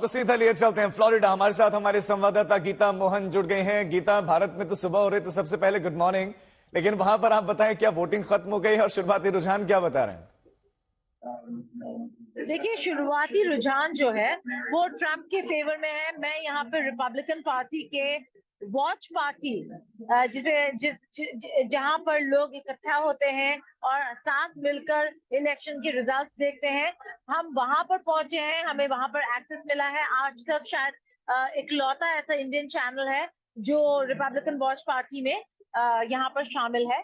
आपको सीधा लिए चलते हैं फ्लोरिडा। हमारे साथ हमारे संवाददाता गीता मोहन जुड़ गए हैं। गीता, भारत में तो सुबह हो रही, तो सबसे पहले गुड मॉर्निंग। लेकिन वहां पर आप बताएं, क्या वोटिंग खत्म हो गई है और शुरुआती रुझान क्या बता रहे हैं? देखिए, शुरुआती रुझान जो है वो ट्रंप के फेवर में है। मैं यहाँ पे रिपब्लिकन पार्टी के वॉच पार्टी जहाँ पर लोग इकट्ठा होते हैं और साथ मिलकर इलेक्शन के रिजल्ट देखते हैं, हम वहां पर पहुंचे हैं। हमें वहां पर एक्सेस मिला है। आज तक शायद इकलौता ऐसा इंडियन चैनल है जो रिपब्लिकन वॉच पार्टी में यहाँ पर शामिल है।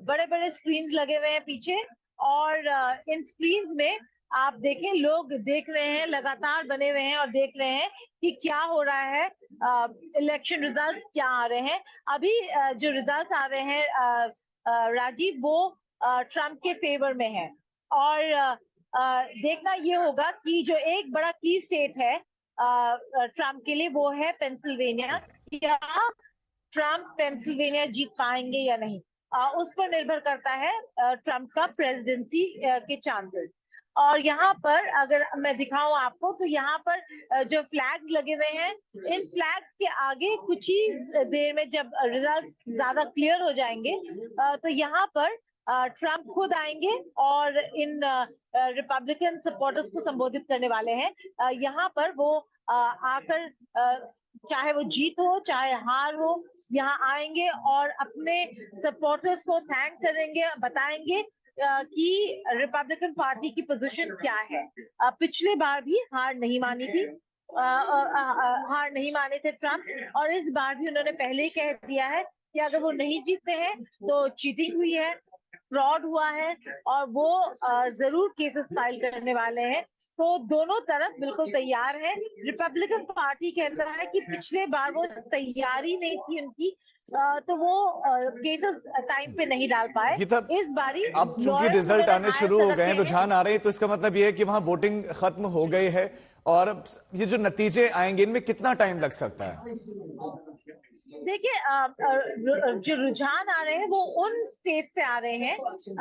बड़े बड़े स्क्रीन लगे हुए हैं पीछे, और इन स्क्रीन में आप देखें, लोग देख रहे हैं, लगातार बने हुए हैं और देख रहे हैं कि क्या हो रहा है, इलेक्शन रिजल्ट क्या आ रहे हैं। अभी जो रिजल्ट आ रहे हैं राजीव, वो ट्रंप के फेवर में है। और देखना ये होगा कि जो एक बड़ा की स्टेट है ट्रंप के लिए, वो है पेंसिल्वेनिया। क्या ट्रंप पेंसिल्वेनिया जीत पाएंगे या नहीं, उस पर निर्भर करता है ट्रंप का प्रेसिडेंसी के चांसेस। और यहाँ पर अगर मैं दिखाऊं आपको, तो यहाँ पर जो फ्लैग लगे हुए हैं, इन फ्लैग के आगे कुछ ही देर में जब रिजल्ट ज्यादा क्लियर हो जाएंगे, तो यहाँ पर ट्रंप खुद आएंगे और इन रिपब्लिकन सपोर्टर्स को संबोधित करने वाले हैं। यहाँ पर वो आकर, चाहे वो जीत हो चाहे हार हो, यहाँ आएंगे और अपने सपोर्टर्स को थैंक करेंगे, बताएंगे कि रिपब्लिकन पार्टी की पोजीशन क्या है। पिछले बार भी हार नहीं मानी थी, हार नहीं माने थे ट्रंप, और इस बार भी उन्होंने पहले ही कह दिया है कि अगर वो नहीं जीतते हैं तो चीटिंग हुई है, फ्रॉड हुआ है, और वो जरूर केसेस फाइल करने वाले हैं। तो दोनों तरफ बिल्कुल तैयार है। रिपब्लिकन पार्टी कहता है कि पिछले बार वो तैयारी नहीं थी उनकी, तो वो केसेस टाइम पे नहीं डाल पाए। इस बारी अब चूंकि रिजल्ट आने शुरू हो गए हैं, रुझान आ रहे हैं, तो इसका मतलब ये है कि वहां वोटिंग खत्म हो गई है। और ये जो नतीजे आएंगे, इनमें कितना टाइम लग सकता है? देखिए, जो रुझान आ रहे हैं वो उन स्टेट से आ रहे हैं।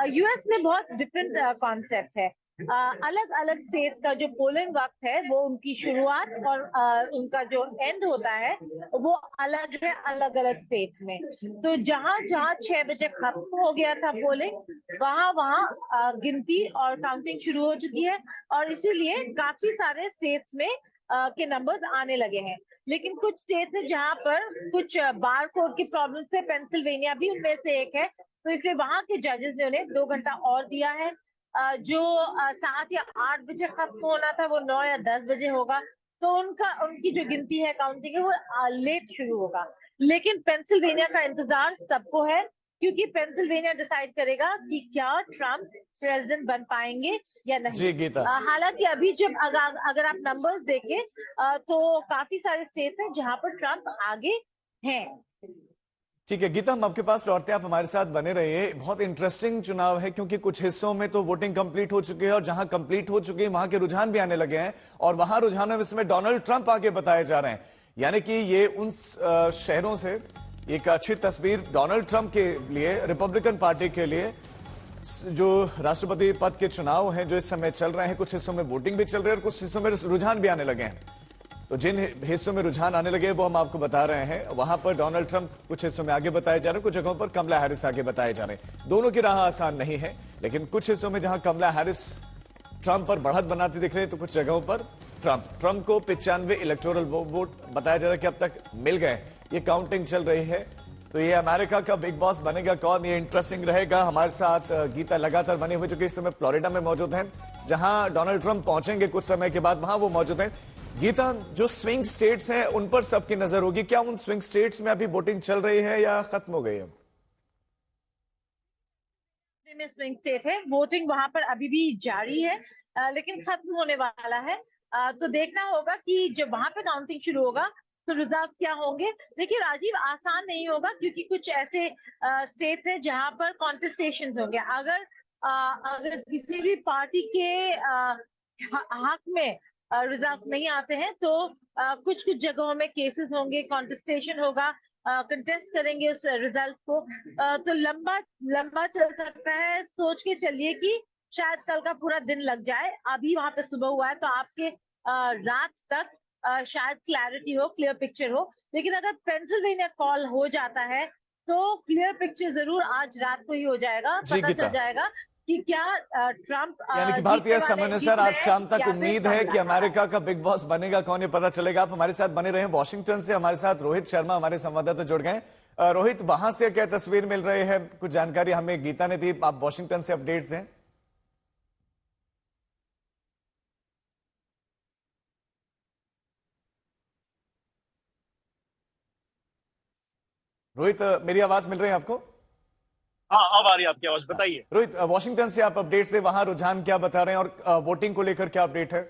यूएस में बहुत डिफरेंट कॉन्सेप्ट है। अलग अलग स्टेट्स का जो पोलिंग वक्त है, वो उनकी शुरुआत और उनका जो एंड होता है, वो अलग है अलग अलग स्टेट्स में। तो जहां जहां 6 बजे खत्म हो गया था पोलिंग, वहां वहां गिनती और काउंटिंग शुरू हो चुकी है, और इसीलिए काफी सारे स्टेट्स में के नंबर्स आने लगे हैं। लेकिन कुछ स्टेट्स है जहां पर कुछ बार कोड की प्रॉब्लम से, पेंसिल्वेनिया भी उनमें से एक है, तो इसलिए वहां के जजेस ने उन्हें 2 घंटा और दिया है। जो 7 या 8 बजे खत्म होना था, वो 9 या 10 बजे होगा। तो उनकी जो गिनती है, काउंटिंग है, वो लेट शुरू होगा। लेकिन पेंसिल्वेनिया का इंतजार सबको है, क्योंकि पेंसिल्वेनिया डिसाइड करेगा कि क्या ट्रंप प्रेसिडेंट बन पाएंगे या नहीं। जी गीता, हालांकि अभी जब अगर आप नंबर्स देखें, तो काफी सारे स्टेट्स हैं जहां पर ट्रंप आगे हैं। ठीक है गीता, हम आपके पास लौटते हैं, आप हमारे साथ बने रहिए। बहुत इंटरेस्टिंग चुनाव है, क्योंकि कुछ हिस्सों में तो वोटिंग कंप्लीट हो चुकी है, और जहां कंप्लीट हो चुकी है वहां के रुझान भी आने लगे हैं, और वहां रुझानों में इसमें डोनाल्ड ट्रंप आगे बताए जा रहे हैं। यानी कि ये उन शहरों से एक अच्छी तस्वीर डोनाल्ड ट्रंप के लिए, रिपब्लिकन पार्टी के लिए, जो राष्ट्रपति पद के चुनाव हैं जो इस समय चल रहे हैं, कुछ हिस्सों में वोटिंग भी चल रही है और कुछ हिस्सों में रुझान भी आने लगे हैं। तो जिन हिस्सों में रुझान आने लगे वो हम आपको बता रहे हैं। वहां पर डोनाल्ड ट्रंप कुछ हिस्सों में आगे बताए जा रहे हैं, कुछ जगहों पर कमला हैरिस आगे बताए जा रहे हैं। दोनों की राह आसान नहीं है, लेकिन कुछ हिस्सों में जहां कमला हैरिस ट्रंप पर बढ़त बनाती दिख रही है, तो कुछ जगहों पर ट्रंप को 95 इलेक्टोरल वोट बताया जा रहा है कि अब तक मिल गए। ये काउंटिंग चल रही है। तो ये अमेरिका का बिग बॉस बनेगा कौन, ये इंटरेस्टिंग रहेगा। हमारे साथ गीता लगातार बने हुए, जो कि इस समय फ्लोरिडा में मौजूद हैं, जहां डोनाल्ड ट्रंप पहुंचेंगे कुछ समय के बाद, वहां वो मौजूद हैं। गीता, जो स्विंग स्टेट्स हैं उन पर सबकी नजर होगी, क्या उन स्विंग स्टेट्स में अभी वोटिंग चल रही है या खत्म हो गई है? में स्विंग स्टेट है, वोटिंग वहां पर अभी भी जारी है, लेकिन खत्म होने वाला है। तो देखना होगा कि जब वहां पे काउंटिंग शुरू होगा तो रिजल्ट क्या होंगे। देखिए राजीव, आसान नहीं होगा, क्योंकि कुछ ऐसे स्टेट्स हैं जहां पर कॉन्टेस्टेशन होंगे। अगर किसी भी पार्टी के हक में रिजल्ट नहीं आते हैं, तो कुछ कुछ जगहों में केसेस होंगे, कॉन्टेस्टेशन होगा, कंटेस्ट करेंगे उस रिजल्ट को। तो लंबा लंबा चल सकता है। सोच के चलिए कि शायद कल का पूरा दिन लग जाए। अभी वहां पे सुबह हुआ है, तो आपके रात तक शायद क्लैरिटी हो, क्लियर पिक्चर हो। लेकिन अगर पेंसिल्वेनिया कॉल हो जाता है तो क्लियर पिक्चर जरूर आज रात को ही हो जाएगा, जी पता चल गीता, जाएगा कि क्या ट्रम्प यानी कि भारतीय समय अनुसार जीत आज रहे हैं शाम तक या फिर उम्मीद है कमला। कि अमेरिका का बिग बॉस बनेगा कौन, ये पता चलेगा। आप हमारे साथ बने रहे हैं। वॉशिंगटन से हमारे साथ रोहित शर्मा हमारे संवाददाता जुड़ गए। रोहित, वहां से क्या तस्वीर मिल रही है? कुछ जानकारी हमें गीता ने दी, आप वॉशिंगटन से अपडेट्स दें। रोहित, मेरी आवाज मिल रही है आपको? हाँ, अब आ रही है आपकी आवाज, बताइए। रोहित, वॉशिंगटन से आप अपडेट्स दें, वहां रुझान क्या बता रहे हैं और वोटिंग को लेकर क्या अपडेट है?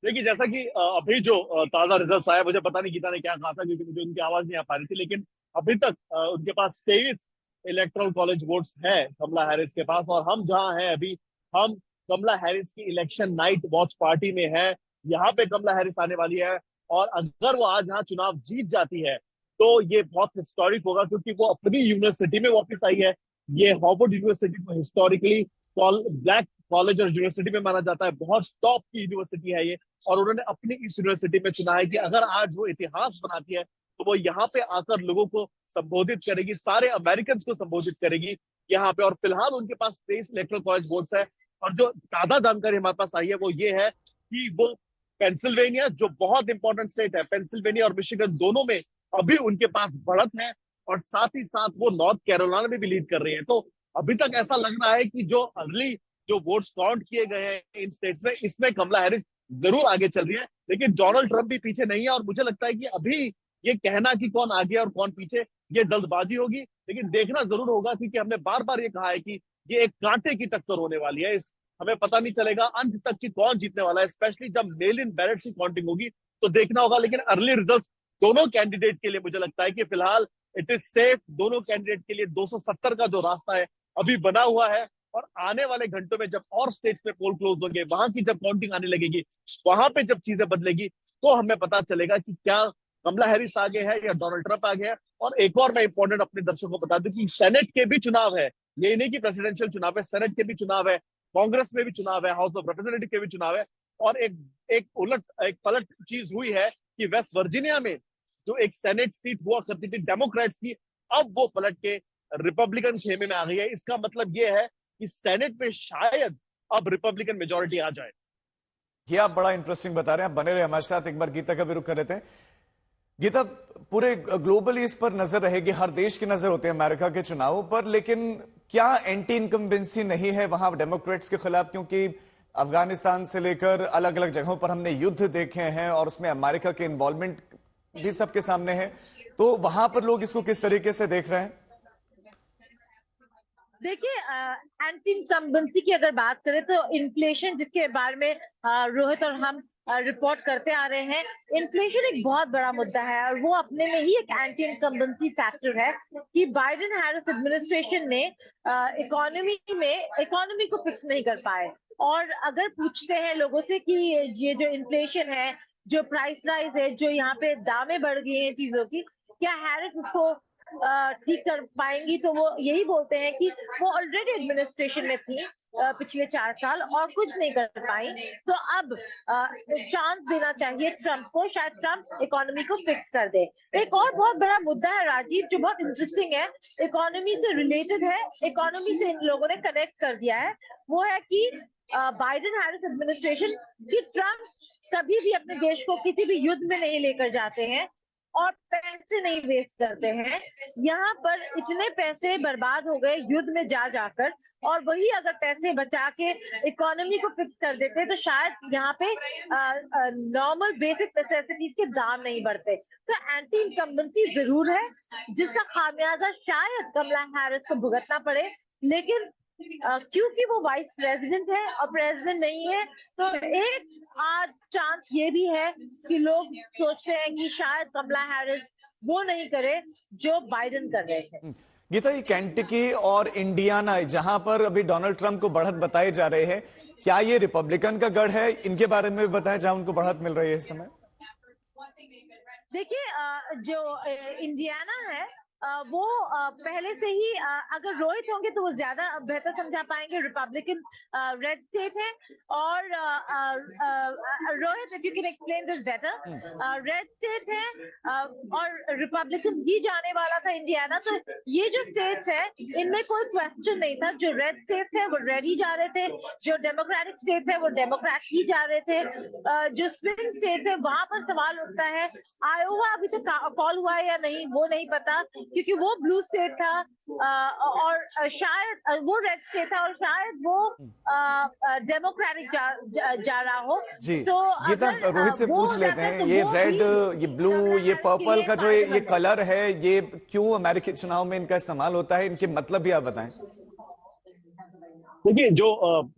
देखिए, जैसा कि अभी जो ताजा रिजल्ट आया, मुझे पता नहीं गीता ने क्या कहा था क्योंकि मुझे उनकी आवाज नहीं आ पा रही थी, लेकिन अभी तक उनके पास 23 इलेक्टोरल कॉलेज वोट्स है कमला हैरिस के पास। और हम जहां हैं अभी, हम कमला हैरिस की इलेक्शन नाइट वॉच पार्टी में है। यहाँ पे कमला हैरिस आने वाली है और अगर वो आज यहाँ चुनाव जीत जाती है तो ये बहुत हिस्टोरिक होगा, क्योंकि वो अपनी यूनिवर्सिटी में वापस आई है। ये हार्वर्ड यूनिवर्सिटी को हिस्टोरिकली ब्लैक कॉलेज और यूनिवर्सिटी में माना जाता है, बहुत टॉप की यूनिवर्सिटी है ये। और उन्होंने अपनी इस यूनिवर्सिटी में चुना है कि अगर आज वो इतिहास बनाती है तो वो यहाँ पे आकर लोगों को संबोधित करेगी, सारे अमेरिकन को संबोधित करेगी यहाँ पे। और फिलहाल उनके पास 23 इलेक्ट्रल कॉलेज वोट्स है। और जो ताजा जानकारी हमारे पास आई है वो ये है कि वो पेंसिल्वेनिया, जो बहुत इंपॉर्टेंट स्टेट है, पेंसिल्वेनिया और मिशिगन दोनों में अभी उनके पास बढ़त है। और साथ ही साथ वो नॉर्थ कैरोलिना में भी लीड कर रही है। तो अभी तक ऐसा लग रहा है कि जो अर्ली जो वोट्स काउंट किए गए हैं इन स्टेट्स में, इसमें कमला हैरिस जरूर आगे चल रही है। लेकिन डोनाल्ड ट्रंप भी पीछे नहीं है। और मुझे लगता है कि अभी ये कहना कि कौन आगे और कौन पीछे, ये जल्दबाजी होगी। लेकिन देखना जरूर होगा, क्योंकि हमने बार बार ये कहा है कि ये एक कांटे की टक्कर होने वाली है। इस हमें पता नहीं चलेगा अंत तक कि कौन जीतने वाला है, स्पेशली जब मेल इन बैलेट की काउंटिंग होगी तो देखना होगा। लेकिन अर्ली रिजल्ट दोनों कैंडिडेट के लिए मुझे लगता है कि फिलहाल इट इज सेफ। दोनों कैंडिडेट के लिए 270 का जो रास्ता है अभी बना हुआ है। और आने वाले घंटों में जब और स्टेट्स में पोल क्लोज होंगे, वहां की जब काउंटिंग आने लगेगी, वहां पे जब चीजें बदलेगी तो हमें पता चलेगा कि क्या कमला हैरिस आगे है या डोनाल्ड ट्रंप आगे है। और एक और मैं इंपॉर्टेंट अपने दर्शकों को बता दूं कि सेनेट के भी चुनाव है। ये नहीं कि प्रेसिडेंशियल चुनाव है, सेनेट के भी चुनाव है, कांग्रेस में भी चुनाव है, हाउस ऑफ रिप्रेजेंटेटिव के भी चुनाव है। और एक पलट चीज हुई है कि वेस्ट वर्जीनिया में जो एक सेनेट सीट हुआ करती थी डेमोक्रेट्स की, अब वो पलट के रिपब्लिकन खेमे में आ गई है। इसका मतलब ये है कि सेनेट में शायद अब रिपब्लिकन मेजोरिटी आ जाए। ये आप बड़ा इंटरेस्टिंग बता रहे हैं। आप बने रहे हमारे साथ। एक बार गीता का भी रुख कर लेते हैं। गीता, पूरे ग्लोबली इस पर नजर रहेगी, हर देश की नजर होती है अमेरिका के चुनावों पर, लेकिन क्या एंटी इनकम्बेंसी नहीं है वहां डेमोक्रेट्स के खिलाफ? क्योंकि अफगानिस्तान से लेकर अलग अलग जगहों पर हमने युद्ध देखे हैं और उसमें अमेरिका के इन्वॉल्वमेंट भी सबके सामने है। तो वहां पर लोग इसको किस तरीके से देख रहे हैं? देखिए, एंटी इनकम्बेंसी की अगर बात करें तो इन्फ्लेशन, जिसके बारे में रोहित और हम रिपोर्ट करते आ रहे हैं, इन्फ्लेशन एक बहुत बड़ा मुद्दा है और वो अपने में ही एक एंटी इनकम्बेंसी फैक्टर है कि बाइडेन हैरिस एडमिनिस्ट्रेशन ने इकोनॉमी को फिक्स नहीं कर पाए। और अगर पूछते हैं लोगों से कि ये जो इन्फ्लेशन है, जो प्राइस राइज है, जो यहाँ पे दामें बढ़ गई हैं चीजों की, क्या हैरिस उसको ठीक कर पाएंगी, तो वो यही बोलते हैं कि वो ऑलरेडी एडमिनिस्ट्रेशन में थी पिछले 4 साल और कुछ नहीं कर पाई। तो अब चांस देना चाहिए ट्रंप को, शायद ट्रंप इकोनॉमी को फिक्स कर दे। एक और बहुत बड़ा मुद्दा है राजीव, जो बहुत इंटरेस्टिंग है, इकोनॉमी से रिलेटेड है, इकोनॉमी से इन लोगों ने कनेक्ट कर दिया है। वो है कि बाइडेन हैरिस एडमिनिस्ट्रेशन की ट्रंप कभी भी अपने देश को किसी भी युद्ध में नहीं लेकर जाते हैं और पैसे नहीं वेस्ट करते हैं। यहाँ पर इतने पैसे बर्बाद हो गए युद्ध में जा जाकर, और वही अगर पैसे बचा के इकोनॉमी को फिक्स कर देते तो शायद यहाँ पे नॉर्मल बेसिक नेसेसिटीज के दाम नहीं बढ़ते। तो एंटी इनकम्बेंसी जरूर है, जिसका खामियाजा शायद कमला हैरिस को भुगतना पड़े। लेकिन क्योंकि वो वाइस प्रेसिडेंट है और प्रेसिडेंट नहीं है, तो एक आज चांस ये भी है कि लोग सोचते हैं कि शायद कमला हैरिस वो नहीं करे जो बाइडेन कर रहे थे। गीता, ये केंटकी और इंडियाना, जहां पर अभी डोनाल्ड ट्रंप को बढ़त बताए जा रहे हैं, क्या ये रिपब्लिकन का गढ़ है? इनके बारे में भी बताएं, जहां उनको बढ़त मिल रही है इस समय। देखिए, जो इंडियाना है, वो पहले से ही अगर रोहित होंगे तो वो ज्यादा बेहतर समझा पाएंगे। रिपब्लिकन रेड स्टेट है और Rohit, if you can explain this better. Red state है और रिपब्लिकन ही जाने वाला था इंडियाना। तो ये जो स्टेट्स है इनमें कोई क्वेश्चन नहीं था। जो रेड स्टेट्स है वो रेड ही जा रहे थे, जो डेमोक्रेटिक स्टेट्स है वो डेमोक्रेट ही जा रहे थे। जो स्विंग स्टेट्स है वहां पर सवाल उठता है। आयोवा अभी तो कॉल हुआ है या नहीं वो नहीं पता, क्योंकि वो ब्लू स्टेट था और शायद वो रेड स्टेट था और शायद वो डेमोक्रेटिक जा रहा हो। जी तो गीता, अगर रोहित से वो पूछ हो लेते जाता है हैं, तो ये वो रेड, भी ये ब्लू, ये डेमोक्रेट्स के पर्पल लिए का जो ये फायदेमंद है। कलर है, ये क्यों अमेरिकी चुनाव में इनका इस्तेमाल होता है? इनके मतलब भी आप बताएं। देखिए, जो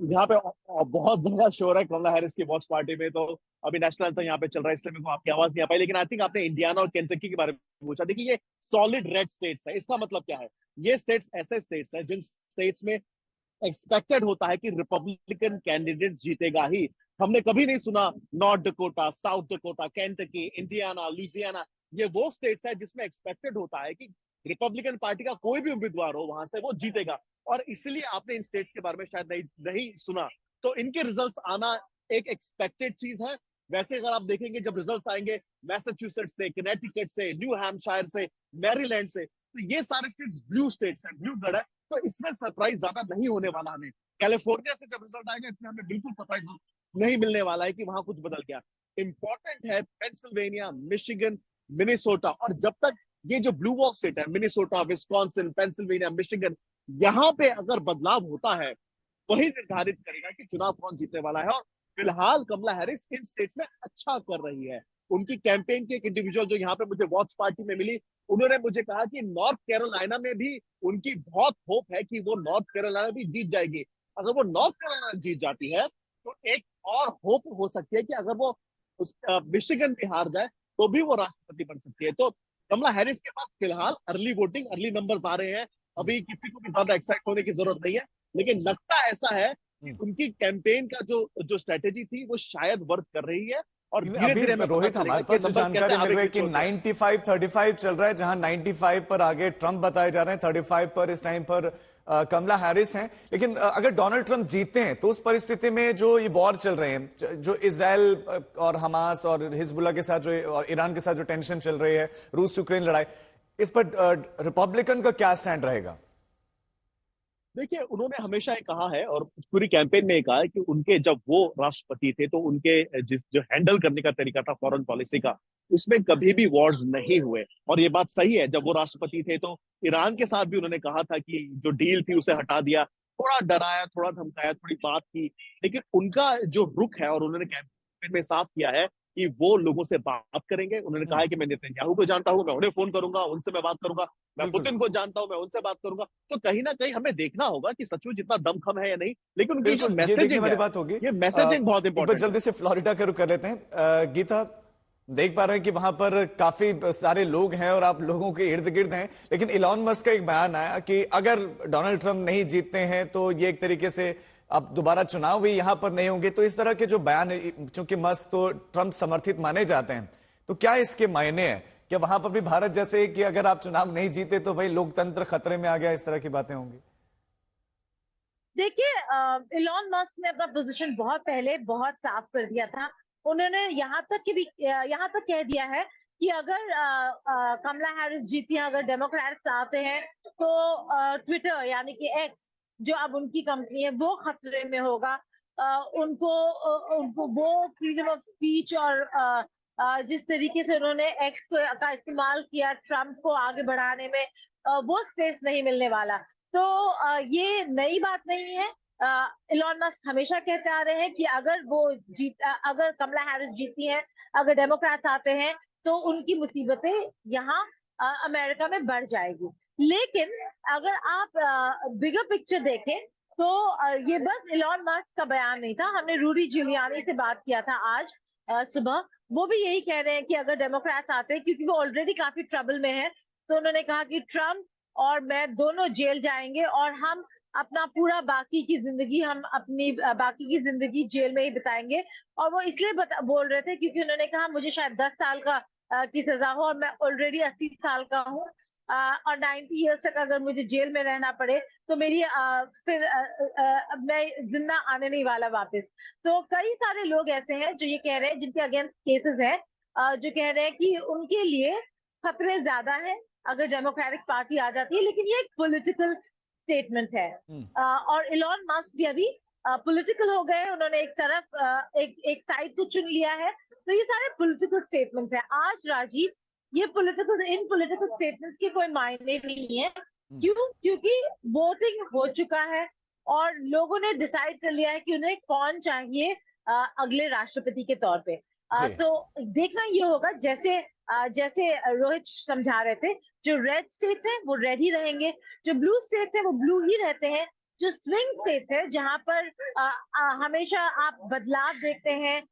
यहाँ पे बहुत ज्यादा शोर है कमला हैरिस की वॉच पार्टी में, तो अभी नेशनल एंथम यहाँ पे चल रहा है, इसलिए मेरे को आपकी आवाज नहीं आ पाई। लेकिन आई थिंक आपने इंडियाना और केंटकी के बारे में पूछा। देखिए, ये सॉलिड रेड स्टेट्स है। इसका मतलब क्या है? ये स्टेट्स ऐसे स्टेट्स हैं जिन स्टेट्स में एक्सपेक्टेड होता है कि रिपब्लिकन कैंडिडेट जीतेगा ही। हमने कभी नहीं सुना north Dakota, south Dakota, Kentucky, Indiana, Louisiana. ये वो स्टेट्स है जिसमें एक्सपेक्टेड होता है कि रिपब्लिकन पार्टी का कोई भी उम्मीदवार हो वहां से वो जीतेगा। और इसलिए आपने इन स्टेट्स के बारे में शायद नहीं सुना। तो इनके रिजल्ट्स आना एक एक्सपेक्टेड चीज है। वैसे अगर आप देखेंगे, जब रिजल्ट्स आएंगे मैसेच्यूसेट्स से, कनेटिकट से, न्यू हैम्पशायर से, मैरीलैंड से, तो ये सारे स्टेट्स ब्लू स्टेट्स हैं, ब्लू ब्लड है। तो इसमें सरप्राइज ज्यादा नहीं होने वाला हमें। कैलिफोर्निया से जब रिजल्ट आएगा इसमें हमें बिल्कुल सरप्राइज नहीं मिलने वाला है कि वहां कुछ बदल गया। इंपॉर्टेंट है पेंसिल्वेनिया, मिशिगन, मिनेसोटा। और जब तक ये जो ब्लू वॉक स्टेट है, मिनेसोटा, विस्कॉन्सिन, पेंसिल्वेनिया, मिशिगन, यहाँ पे अगर बदलाव होता है वही निर्धारित करेगा कि चुनाव कौन जीतने वाला है। और फिलहाल कमला हैरिस इन स्टेट्स में अच्छा कर रही है। उनकी कैंपेन की एक इंडिविजुअल जो यहाँ पे मुझे वॉच पार्टी में मिली, उन्होंने मुझे कहा कि नॉर्थ कैरोलिना में भी उनकी बहुत होप है कि वो नॉर्थ कैरोलिना भी जीत जाएगी। अगर वो नॉर्थ कैरोलिना जीत जाती है तो एक और होप हो सकती है कि अगर वो उस मिशिगन भी हार जाए तो भी वो राष्ट्रपति बन सकती है। तो कमला हैरिस के पास फिलहाल अर्ली वोटिंग, अर्ली नंबर्स आ रहे हैं। अभी किसी को भी ज्यादा एक्साइट होने की जरूरत नहीं है। लेकिन लगता ऐसा है कि उनकी कैंपेन का जो स्ट्रेटेजी थी वो शायद वर्क कर रही है। और धीरे अभी धीरे हमें पता रोहित, चलेगा हमारे कि पास जो नंबर्स कैसे जानकारी मिल आगे रही है पीछे कि होते हैं। 95-35 चल रहा है, जहां 95 पर आगे ट्रंप बताए जा रहे हैं, 35 पर इस टाइम पर कमला हैरिस हैं। लेकिन अगर डोनाल्ड ट्रंप जीतते हैं तो उस परिस्थिति में जो ये वॉर चल रहे हैं, जो इजराइल और हमास और हिजबुल्लाह के साथ जो, और ईरान के साथ जो टेंशन चल रही है, रूस यूक्रेन लड़ाई, इस पर रिपब्लिकन का क्या स्टैंड रहेगा? देखिए, उन्होंने हमेशा ये कहा है और पूरी कैंपेन में ये कहा है कि उनके जब वो राष्ट्रपति थे तो उनके जिस जो हैंडल करने का तरीका था फॉरेन पॉलिसी का, उसमें कभी भी वॉर्स नहीं हुए। और ये बात सही है। जब वो राष्ट्रपति थे तो ईरान के साथ भी उन्होंने कहा था कि जो डील थी उसे हटा दिया, थोड़ा डराया, थोड़ा धमकाया, थोड़ी बात की। लेकिन उनका जो रुख है, और उन्होंने कैंपेन में साफ किया है कि वो लोगों से बात करेंगे। उन्होंने कहा है कि मैं नेतन्याहू को जानता हूं, मैं उन्हें फोन करूंगा, उनसे मैं बात करूंगा। मैं बिल्कुल पुतिन को जानता हूं, मैं उनसे बात करूंगा। तो कहीं ना कहीं हमें देखना होगा कि सचमुच इतना दमखम है या नहीं। लेकिन उनकी जो बिल्कुल, ये देखने मैसेजिंग वाली है, बात होगी। ये मैसेजिंग बहुत एक बार इंपॉर्टेंट है। जल्दी से फ्लोरिडा का रुख कर लेते हैं। गीता, देख पा रहे हैं कि वहां पर काफी सारे लोग हैं और आप लोगों के इर्द गिर्द हैं, लेकिन इलॉन मस्क का एक बयान आया कि अगर डोनाल्ड ट्रंप नहीं जीतते हैं तो ये एक तरीके से अब दोबारा चुनाव भी यहां पर नहीं होंगे। तो इस तरह के जो बयान है, चूंकि मस्क तो ट्रंप समर्थित माने जाते हैं, तो क्या इसके मायने हैं? क्या वहां पर भी भारत जैसे कि अगर आप चुनाव नहीं जीते तो भाई लोकतंत्र खतरे में आ गया, इस तरह की बातें होंगी? देखिए, इलॉन मस्क ने अपना पोजीशन बहुत पहले बहुत साफ कर दिया था। उन्होंने यहाँ तक कह दिया है कि अगर कमला हैरिस जीती है, अगर डेमोक्रेट्स आते हैं तो ट्विटर यानी कि एक्स जो अब उनकी कंपनी है वो खतरे में होगा। उनको वो फ्रीडम ऑफ स्पीच और जिस तरीके से उन्होंने एक्स का इस्तेमाल किया ट्रम्प को आगे बढ़ाने में, वो स्पेस नहीं मिलने वाला। तो ये नई बात नहीं है। इलॉन मस्क हमेशा कहते आ रहे हैं कि अगर कमला हैरिस जीती है, अगर डेमोक्रेट्स आते हैं तो उनकी मुसीबतें यहाँ अमेरिका में बढ़ जाएगी। लेकिन अगर आप बिगर पिक्चर देखें तो ये बस इलॉन मस्क का बयान नहीं था। हमने रूडी जिलियानी से बात किया था आज सुबह। वो भी यही कह रहे हैं कि अगर डेमोक्रेट्स आते हैं, क्योंकि वो ऑलरेडी काफी ट्रबल में है, तो उन्होंने कहा कि ट्रम्प और मैं दोनों जेल जाएंगे और हम अपना पूरा बाकी की जिंदगी जेल में ही बिताएंगे। और वो इसलिए बोल रहे थे क्योंकि उन्होंने कहा मुझे शायद 10 साल की सजा हो और मैं ऑलरेडी 80 साल का हूँ। और 90 इयर्स तक अगर मुझे जेल में रहना पड़े तो मेरी फिर मैं जिंदा आने नहीं वाला वापस। तो कई सारे लोग ऐसे हैं जो ये कह रहे हैं, जिनके अगेंस्ट केसेस है, जो कह रहे हैं कि उनके लिए खतरे ज्यादा है अगर डेमोक्रेटिक पार्टी आ जाती है, लेकिन ये एक पॉलिटिकल स्टेटमेंट है। और इलॉन मस्क भी अभी पॉलिटिकल हो गए, उन्होंने एक तरफ एक साइड को चुन लिया है। तो ये सारे पॉलिटिकल स्टेटमेंट्स हैं। आज राजीव, ये इन पॉलिटिकल स्टेटमेंट्स के कोई मायने नहीं है। क्यों? क्योंकि वोटिंग हो चुका है और लोगों ने डिसाइड कर लिया है कि उन्हें कौन चाहिए अगले राष्ट्रपति के तौर पे। जी। तो देखना ये होगा, जैसे रोहित समझा रहे थे, जो रेड स्टेट्स हैं वो रेड ही रहेंगे, जो ब्लू स्टेट्स हैं वो ब्लू ही रहते हैं, जो स्विंग स्टेट्स है जहां पर हमेशा आप बदलाव देखते हैं,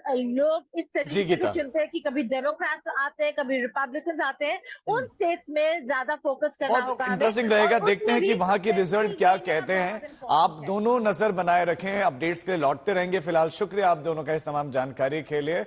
लोग इस जी तरीके से गीता, चुनते हैं कि कभी डेमोक्रेट्स आते हैं, कभी रिपब्लिकन आते हैं, उन स्टेट्स में ज्यादा फोकस करना बहुत होगा हमें। इंटरेस्टिंग रहेगा। और देखते हैं उसमें कि भी वहां के रिजल्ट क्या कहते हैं। बहुत important आप है। दोनों नजर बनाए रखें, अपडेट्स के लिए लौटते रहेंगे। फिलहाल शुक्रिया आप दोनों का इस तमाम जानकारी के लिए।